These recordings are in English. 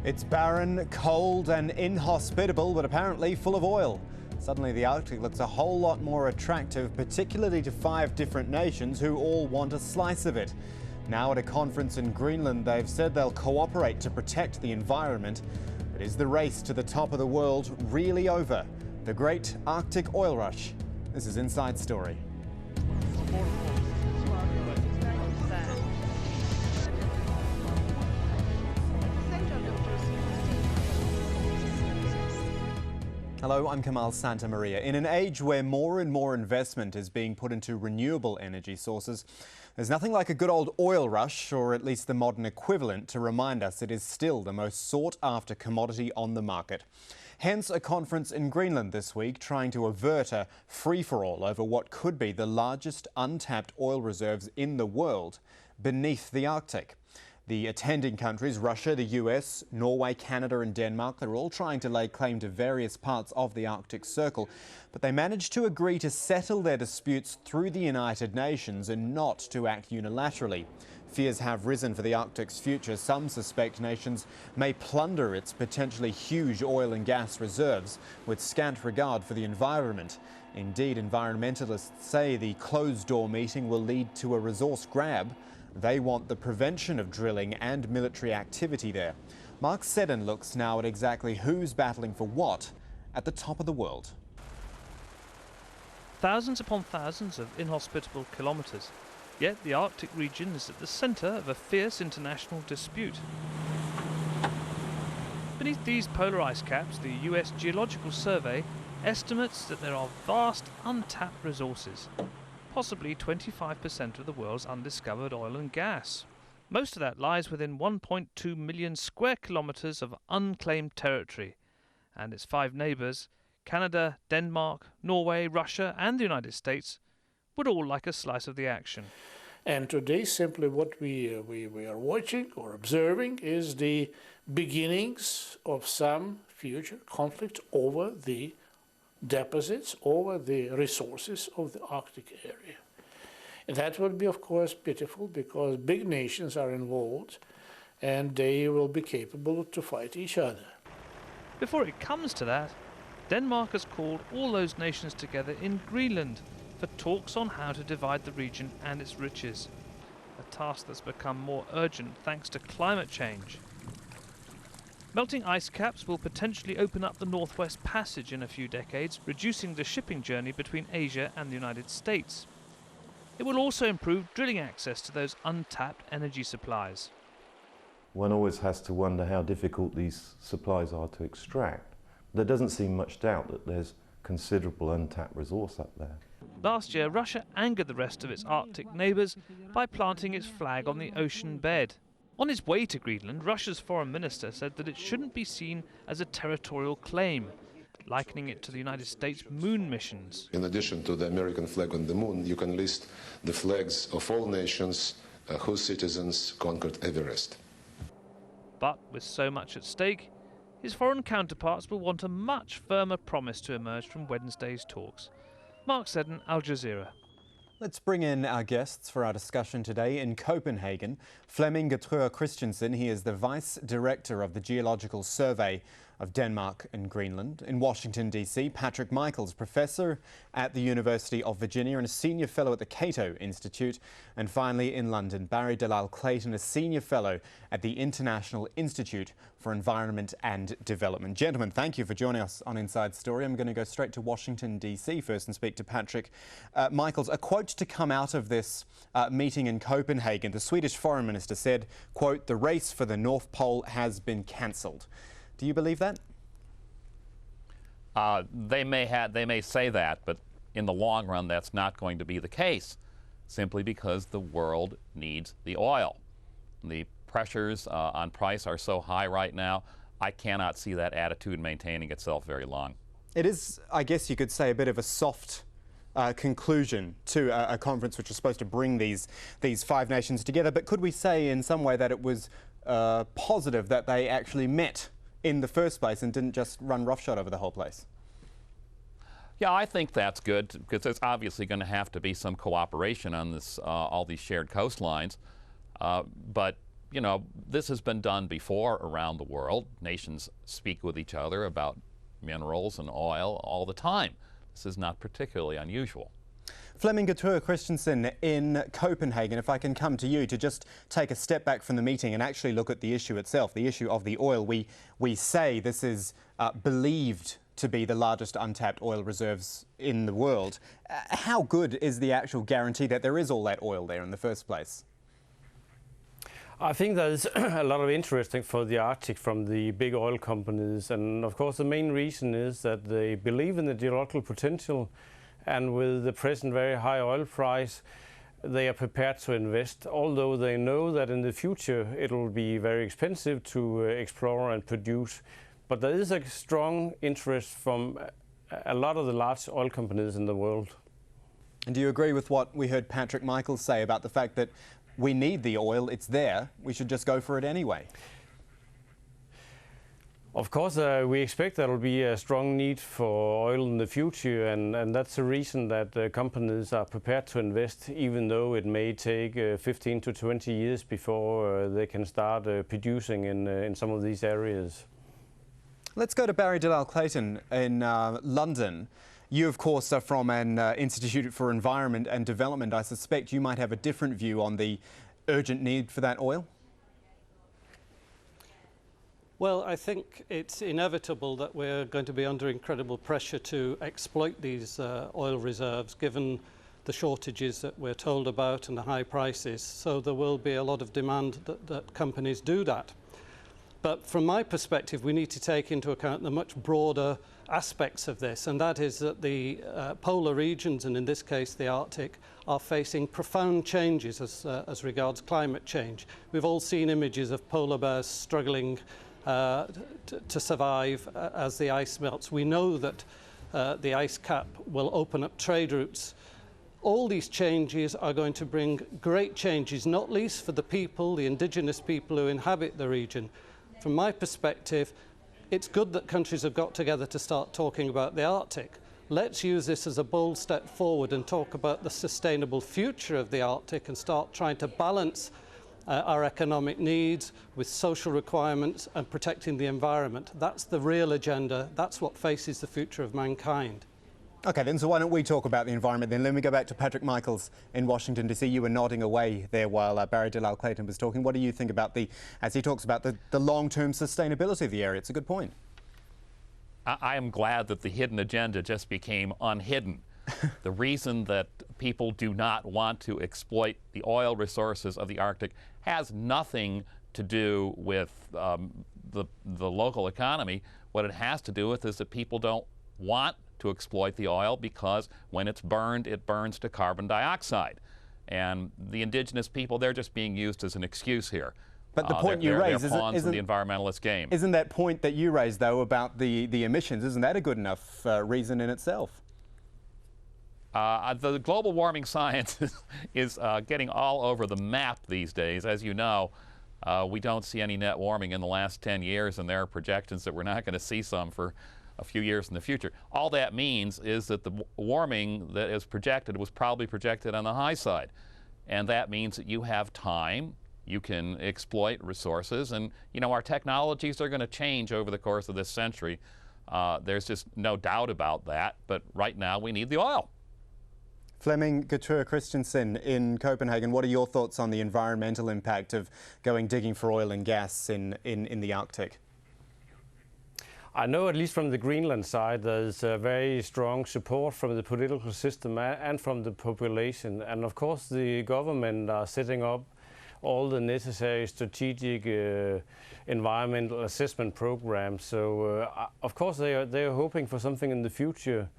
It's barren, cold and inhospitable, but apparently full of oil. Suddenly the Arctic looks a whole lot more attractive, particularly to 5 different nations who all want a slice of it. Now at a conference in Greenland, they've said they'll cooperate to protect the environment. But is the race to the top of the world really over? The great Arctic oil rush. This is Inside Story. Hello, I'm Kamal Santamaria. In an age where more and more investment is being put into renewable energy sources, there's nothing like a good old oil rush, or at least the modern equivalent, to remind us it is still the most sought-after commodity on the market. Hence a conference in Greenland this week trying to avert a free-for-all over what could be the largest untapped oil reserves in the world beneath the Arctic. The attending countries, Russia, the US, Norway, Canada and Denmark, they're all trying to lay claim to various parts of the Arctic Circle, but they managed to agree to settle their disputes through the United Nations and not to act unilaterally. Fears have risen for the Arctic's future. Some suspect nations may plunder its potentially huge oil and gas reserves with scant regard for the environment. Indeed, environmentalists say the closed-door meeting will lead to a resource grab. They want the prevention of drilling and military activity there. Mark Seddon looks now at exactly who's battling for what at the top of the world. Thousands upon thousands of inhospitable kilometres. Yet the Arctic region is at the centre of a fierce international dispute. Beneath these polar ice caps, the US Geological Survey estimates that there are vast untapped resources. Possibly 25% of the world's undiscovered oil and gas. Most of that lies within 1.2 million square kilometres of unclaimed territory, and its 5 neighbours, Canada, Denmark, Norway, Russia and the United States, would all like a slice of the action. And today simply what we are watching or observing is the beginnings of some future conflict over the deposits, over the resources of the Arctic area. And that would be, of course, pitiful because big nations are involved and they will be capable to fight each other. Before it comes to that, Denmark has called all those nations together in Greenland for talks on how to divide the region and its riches, a task that's become more urgent thanks to climate change. Melting ice caps will potentially open up the Northwest Passage in a few decades, reducing the shipping journey between Asia and the United States. It will also improve drilling access to those untapped energy supplies. One always has to wonder how difficult these supplies are to extract. There doesn't seem much doubt that there's considerable untapped resource up there. Last year, Russia angered the rest of its Arctic neighbours by planting its flag on the ocean bed. On his way to Greenland, Russia's foreign minister said that it shouldn't be seen as a territorial claim, likening it to the United States moon missions. In addition to the American flag on the moon, you can list the flags of all nations whose citizens conquered Everest. But with so much at stake, his foreign counterparts will want a much firmer promise to emerge from Wednesday's talks. Mark Seddon, Al Jazeera. Let's bring in our guests for our discussion today. In Copenhagen, Flemming Gertrud Christensen, he is the Vice Director of the Geological Survey of Denmark and Greenland. In Washington, D.C., Patrick Michaels, Professor at the University of Virginia and a Senior Fellow at the Cato Institute. And finally, in London, Barry DALAL CLAYTON, a Senior Fellow at the International Institute for Environment and Development. Gentlemen, thank you for joining us on Inside Story. I'm going to go straight to Washington, D.C. first and speak to Patrick Michaels. A quote to come out of this meeting in Copenhagen. The Swedish Foreign Minister said, quote, "The race for the North Pole has been cancelled." Do you believe that? They may say that, but in the long run that's not going to be the case, simply because the world needs the oil. The pressures on price are so high right now, I cannot see that attitude maintaining itself very long. It is, I guess you could say, a bit of a soft conclusion to a conference which was supposed to bring these 5 nations together, but could we say in some way that it was positive that they actually met in the first place and didn't just run roughshod over the whole place? Yeah, I think that's good because there's obviously going to have to be some cooperation on this, all these shared coastlines. But you know, this has been done before around the world. Nations speak with each other about minerals and oil all the time. This is not particularly unusual. VIKTOR Christensen in Copenhagen, if I can come to you to just take a step back from the meeting and actually look at the issue itself, the issue of the oil. We say this is believed to be the largest untapped oil reserves in the world. How good is the actual guarantee that there is all that oil there in the first place? I think there's a lot of interest for the Arctic from the big oil companies, and of course the main reason is that they believe in the geological potential, and with the present very high oil price they are prepared to invest, although they know that in the future it will be very expensive to explore and produce. But there is a strong interest from a lot of the large oil companies in the world. And do you agree with what we heard Patrick Michaels say about the fact that we need the oil, it's there, we should just go for it anyway? Of course, we expect there will be a strong need for oil in the future, and that's the reason that companies are prepared to invest, even though it may take 15 to 20 years before they can start producing in some of these areas. Let's go to Barry DALAL CLAYTON in London. You, of course, are from an Institute for Environment and Development. I suspect you might have a different view on the urgent need for that oil? Well, I think it's inevitable that we're going to be under incredible pressure to exploit these oil reserves, given the shortages that we're told about and the high prices. So there will be a lot of demand that companies do that. But from my perspective, we need to take into account the much broader aspects of this, and that is that the polar regions, and in this case the Arctic, are facing profound changes as regards climate change. We've all seen images of polar bears struggling to survive as the ice melts. We know that the ice cap will open up trade routes. All these changes are going to bring great changes, not least for the people, the indigenous people who inhabit the region. From my perspective, it's good that countries have got together to start talking about the Arctic. Let's use this as a bold step forward and talk about the sustainable future of the Arctic and start trying to balance our economic needs with social requirements and protecting the environment. That's the real agenda. That's what faces the future of mankind. OK, then, so why don't we talk about the environment then? Let me go back to Patrick Michaels in Washington DC. You were nodding away there while Barry DALAL CLAYTON was talking. What do you think about as he talks about the long-term sustainability of the area? It's a good point. I am glad that the hidden agenda just became unhidden. The reason that people do not want to exploit the oil resources of the Arctic has nothing to do with the local economy. What it has to do with is that people don't want to exploit the oil because when it's burned, it burns to carbon dioxide. And the indigenous people, they're just being used as an excuse here. But the point you raise isn't the environmentalist game. Isn't that point that you raised, though, about the emissions, isn't that a good enough reason in itself? The global warming science is getting all over the map these days. As you know, we don't see any net warming in the last 10 years, and there are projections that we're not going to see some for a few years in the future. All that means is that the warming that is projected was probably projected on the high side. And that means that you have time, you can exploit resources, and you know, our technologies are going to change over the course of this century. There's just no doubt about that, but right now we need the oil. VIKTOR Christensen in Copenhagen, what are your thoughts on the environmental impact of going digging for oil and gas in the Arctic? I know, at least from the Greenland side, there's a very strong support from the political system and from the population. And of course, the government are setting up all the necessary strategic environmental assessment programs. So, of course, they are hoping for something in the future.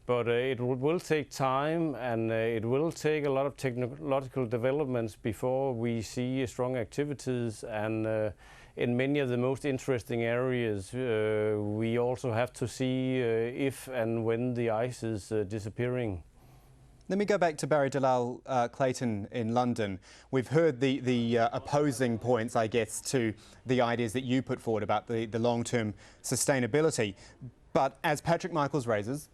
But it will take time, and it will take a lot of technological developments before we see strong activities. And in many of the most interesting areas, we also have to see if and when the ice is disappearing. Let me go back to Barry DALAL CLAYTON in London. We've heard the opposing points, I guess, to the ideas that you put forward about the long-term sustainability. But as Patrick Michaels raises,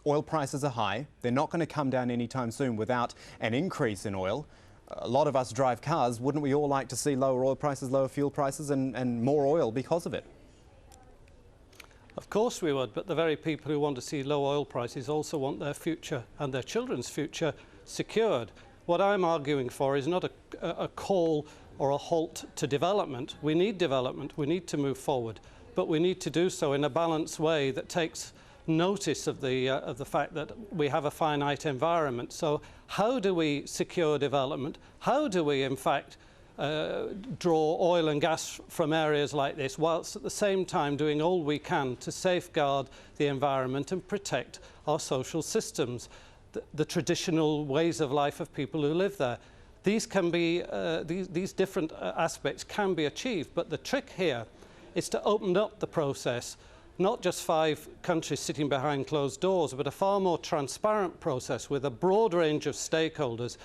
oil prices are high. They're not going to come down anytime soon without an increase in oil. a lot of us drive cars. Wouldn't we all like to see lower oil prices, lower fuel prices and more oil because of it? Of course we would, but the very people who want to see low oil prices also want their future and their children's future secured. What I'm arguing for is not a call or a halt to development. We need development, we need to move forward, but we need to do so in a balanced way that takes notice of the fact that we have a finite environment. So how do we secure development? How do we, in fact, draw oil and gas from areas like this, whilst at the same time doing all we can to safeguard the environment and protect our social systems, the traditional ways of life of people who live there? These can be, these different aspects can be achieved, but the trick here is to open up the process, not just 5 countries sitting behind closed doors, but a far more transparent process with a broad range of stakeholders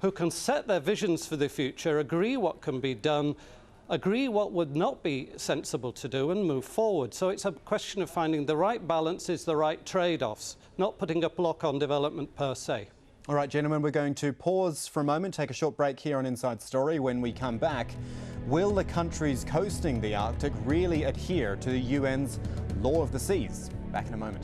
who can set their visions for the future, agree what can be done, agree what would not be sensible to do, and move forward. So it's a question of finding the right balances, the right trade-offs, not putting a block on development per se. All right, gentlemen, we're going to pause for a moment, take a short break here on Inside Story. When we come back, will the countries coasting the Arctic really adhere to the UN's Law of the Seas? Back in a moment.